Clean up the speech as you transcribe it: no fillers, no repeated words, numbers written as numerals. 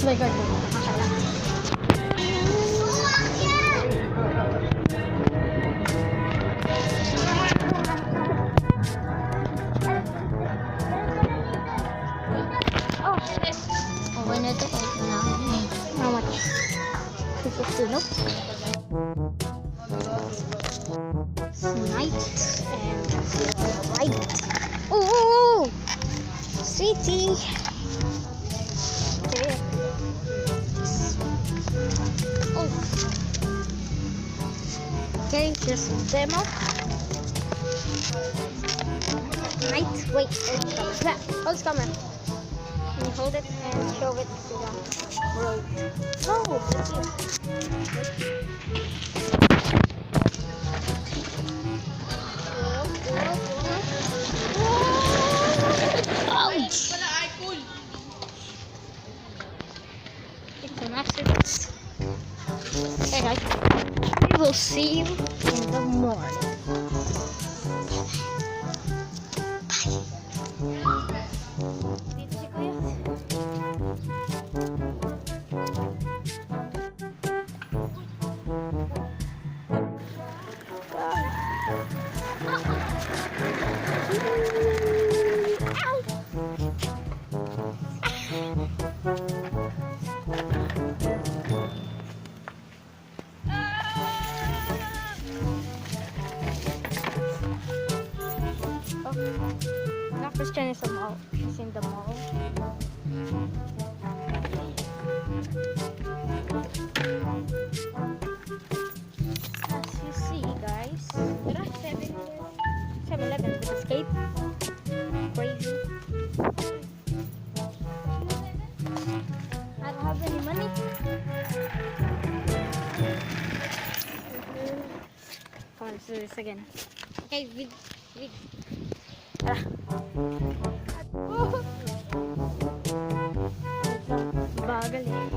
record mo. Okay na ito kahit na. How much? 250, no? Night and right. Oh, sweetie. Okay. Oh. Okay, just demo. Night. Wait, hold the camera. Can you hold it and show it to the road? No, that's it. Ouch! It's an accident. Okay, guys. We will see you in the morning. Dito si Kuya. Not Christian is a mall. She's in the mall. As you see, guys, 7-Eleven with escape. Crazy. I don't have any money. Come on, let's do this again. Okay, bagal eh.